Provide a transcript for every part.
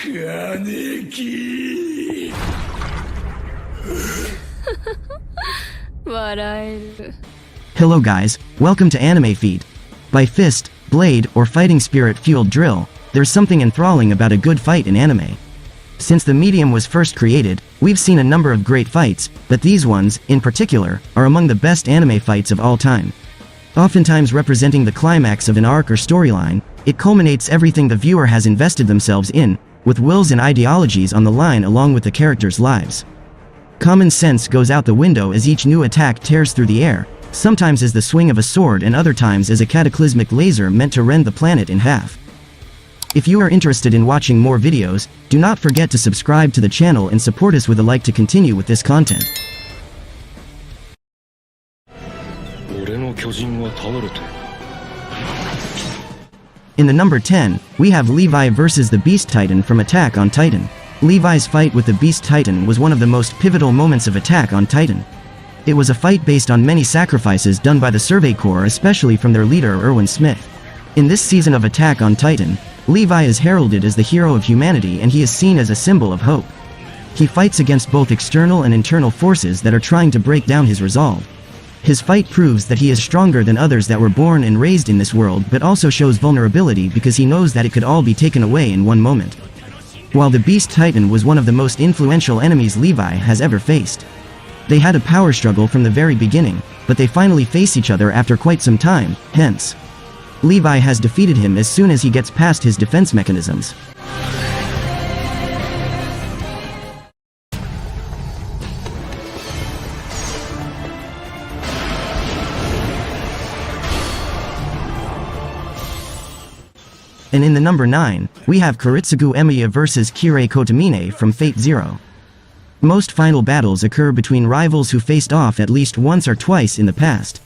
姉貴 笑える Hello guys, welcome to Anime Feed. By fist, blade, or fighting spirit-fueled drill, there's something enthralling about a good fight in anime. Since the medium was first created, we've seen a number of great fights, but these ones, in particular, are among the best anime fights of all time. Oftentimes representing the climax of an arc or storyline, it culminates everything the viewer has invested themselves in, with wills and ideologies on the line along with the characters' lives. Common sense goes out the window as each new attack tears through the air, sometimes as the swing of a sword and other times as a cataclysmic laser meant to rend the planet in half. If you are interested in watching more videos, do not forget to subscribe to the channel and support us with a like to continue with this content. In the number 10, we have Levi vs the Beast Titan from Attack on Titan. Levi's fight with the Beast Titan was one of the most pivotal moments of Attack on Titan. It was a fight based on many sacrifices done by the Survey Corps, especially from their leader Erwin Smith. In this season of Attack on Titan, Levi is heralded as the hero of humanity and he is seen as a symbol of hope. He fights against both external and internal forces that are trying to break down his resolve. His fight proves that he is stronger than others that were born and raised in this world, but also shows vulnerability because he knows that it could all be taken away in one moment. While the Beast Titan was one of the most influential enemies Levi has ever faced. They had a power struggle from the very beginning, but they finally face each other after quite some time, hence. Levi has defeated him as soon as he gets past his defense mechanisms. And in the number 9, we have Kuritsugu Emiya vs Kirei Kotomine from Fate Zero. Most final battles occur between rivals who faced off at least once or twice in the past.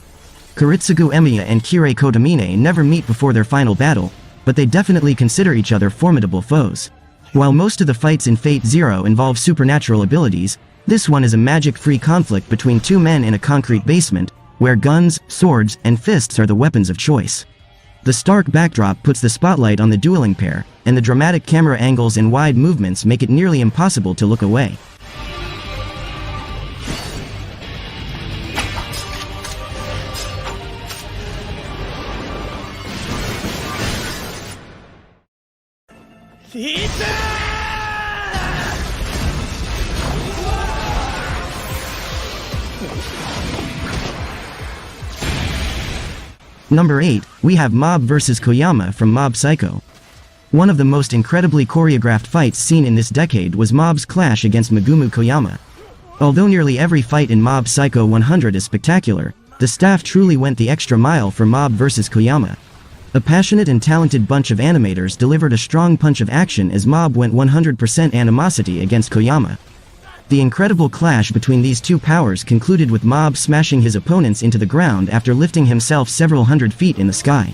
Kuritsugu Emiya and Kirei Kotomine never meet before their final battle, but they definitely consider each other formidable foes. While most of the fights in Fate Zero involve supernatural abilities, this one is a magic-free conflict between two men in a concrete basement, where guns, swords, and fists are the weapons of choice. The stark backdrop puts the spotlight on the dueling pair, and the dramatic camera angles and wide movements make it nearly impossible to look away. Number 8, we have Mob vs Koyama from Mob Psycho. One of the most incredibly choreographed fights seen in this decade was Mob's clash against Megumu Koyama. Although nearly every fight in Mob Psycho 100 is spectacular, the staff truly went the extra mile for Mob vs Koyama. A passionate and talented bunch of animators delivered a strong punch of action as Mob went 100% animosity against Koyama. The incredible clash between these two powers concluded with Mob smashing his opponents into the ground after lifting himself several hundred feet in the sky.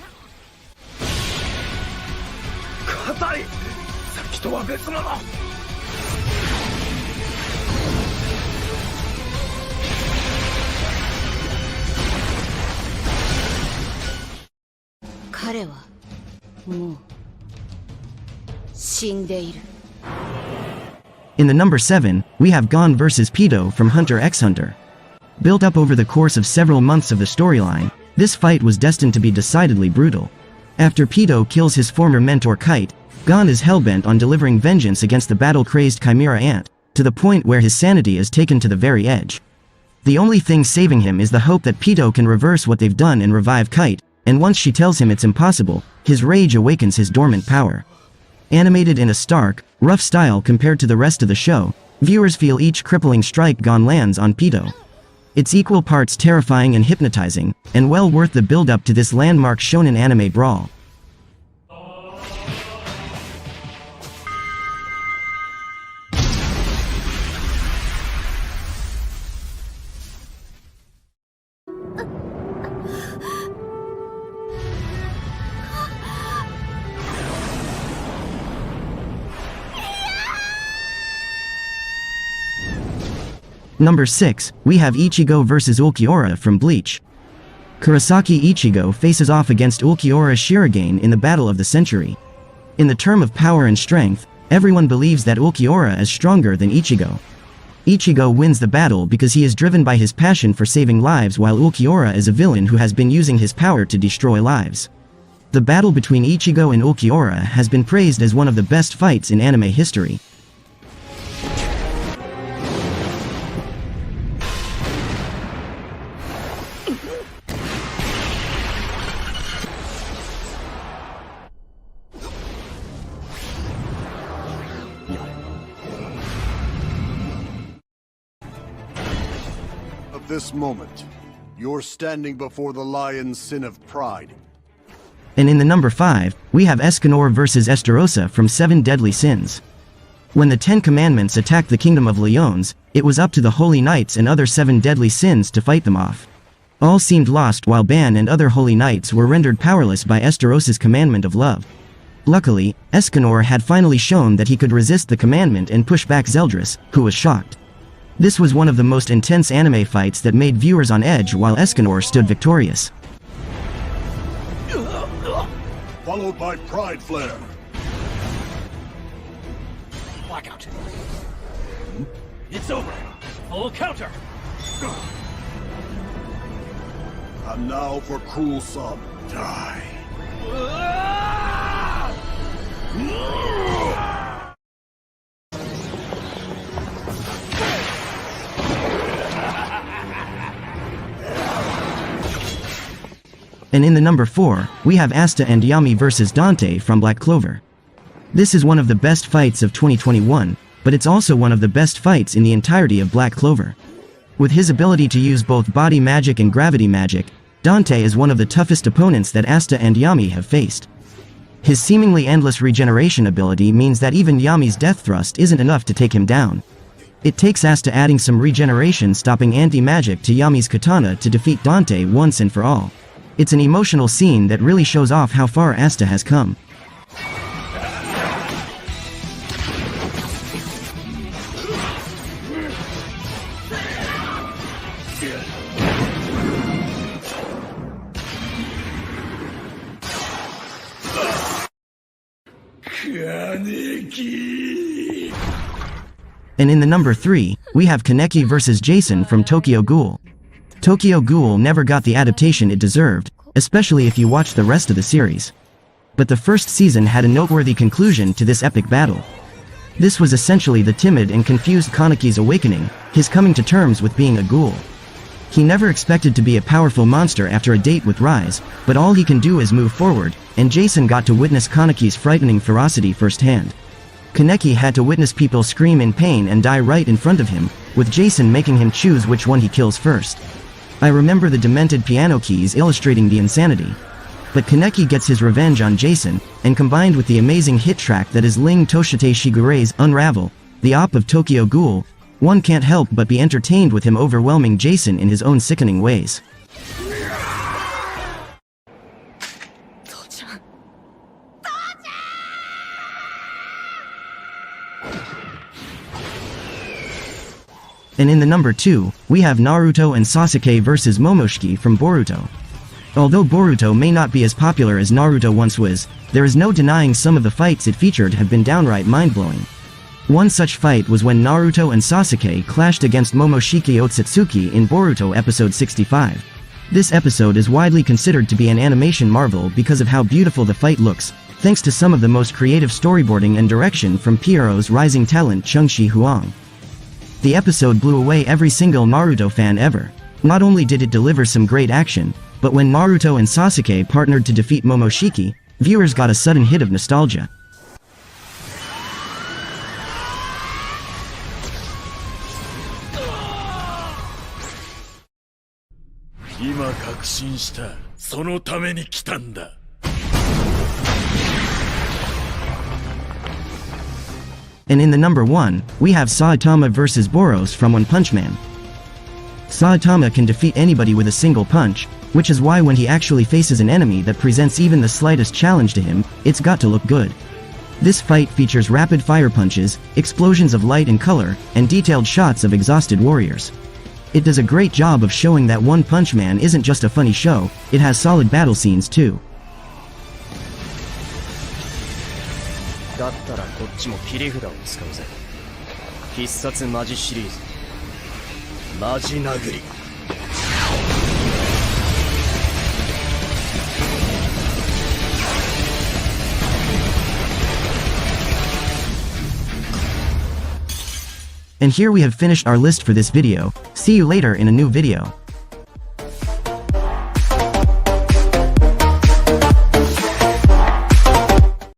In the number 7, we have Gon vs Pido from Hunter x Hunter. Built up over the course of several months of the storyline, this fight was destined to be decidedly brutal. After Pido kills his former mentor Kite, Gon is hellbent on delivering vengeance against the battle-crazed Chimera Ant, to the point where his sanity is taken to the very edge. The only thing saving him is the hope that Pido can reverse what they've done and revive Kite, and once she tells him it's impossible, his rage awakens his dormant power. Animated in a stark, rough style compared to the rest of the show, viewers feel each crippling strike Gon lands on Pido. It's equal parts terrifying and hypnotizing, and well worth the build-up to this landmark shonen anime brawl. Number 6, we have Ichigo vs Ulquiorra from Bleach. Kurosaki Ichigo faces off against Ulquiorra Shirogane in the Battle of the Century. In the term of power and strength, Everyone believes that Ulquiorra is stronger than Ichigo. Ichigo wins the battle because he is driven by his passion for saving lives, while Ulquiorra is a villain who has been using his power to destroy lives. The battle between Ichigo and Ulquiorra has been praised as one of the best fights in anime history. Of this moment, you're standing before the lion's sin of pride. And in the number 5, we have Escanor vs Estarossa from Seven Deadly Sins. When the 10 Commandments attacked the Kingdom of Leones, it was up to the Holy Knights and other 7 deadly sins to fight them off. All seemed lost while Ban and other Holy Knights were rendered powerless by Estarossa's commandment of love. Luckily, Escanor had finally shown that he could resist the commandment and push back Zeldris, who was shocked. This was one of the most intense anime fights that made viewers on edge while Escanor stood victorious. Followed by Pride Flare. Blackout. It's over. Full counter. And now for Cruel Sub. Die. And in the number 4, we have Asta and Yami vs Dante from Black Clover. This is one of the best fights of 2021, but it's also one of the best fights in the entirety of Black Clover. With his ability to use both body magic and gravity magic, Dante is one of the toughest opponents that Asta and Yami have faced. His seemingly endless regeneration ability means that even Yami's death thrust isn't enough to take him down. It takes Asta adding some regeneration stopping anti-magic to Yami's katana to defeat Dante once and for all. It's an emotional scene that really shows off how far Asta has come. And in the number 3, we have Kaneki vs Jason from Tokyo Ghoul. Tokyo Ghoul never got the adaptation it deserved, especially if you watch the rest of the series. But the first season had a noteworthy conclusion to this epic battle. This was essentially the timid and confused Kaneki's awakening, his coming to terms with being a ghoul. He never expected to be a powerful monster after a date with Rise, but all he can do is move forward, and Jason got to witness Kaneki's frightening ferocity firsthand. Kaneki had to witness people scream in pain and die right in front of him, with Jason making him choose which one he kills first. I remember the demented piano keys illustrating the insanity. But Kaneki gets his revenge on Jason, and combined with the amazing hit track that is Ling Toshite Shigure's Unravel, the op of Tokyo Ghoul, one can't help but be entertained with him overwhelming Jason in his own sickening ways. And in the number 2, we have Naruto and Sasuke vs Momoshiki from Boruto. Although Boruto may not be as popular as Naruto once was, there is no denying some of the fights it featured have been downright mind-blowing. One such fight was when Naruto and Sasuke clashed against Momoshiki Otsutsuki in Boruto episode 65. This episode is widely considered to be an animation marvel because of how beautiful the fight looks, thanks to some of the most creative storyboarding and direction from Pierrot's rising talent Chung-Shi Huang. The episode blew away every single Naruto fan ever. Not only did it deliver some great action, but when Naruto and Sasuke partnered to defeat Momoshiki, viewers got a sudden hit of nostalgia. And in the number 1, we have Saitama vs Boros from One Punch Man. Saitama can defeat anybody with a single punch, which is why when he actually faces an enemy that presents even the slightest challenge to him, it's got to look good. This fight features rapid fire punches, explosions of light and color, and detailed shots of exhausted warriors. It does a great job of showing that One Punch Man isn't just a funny show, it has solid battle scenes too. だったらこっちも切り札を使うぜ。必殺マジシリーズ、マジ殴り。And here we have finished our list for this video. See you later in a new video.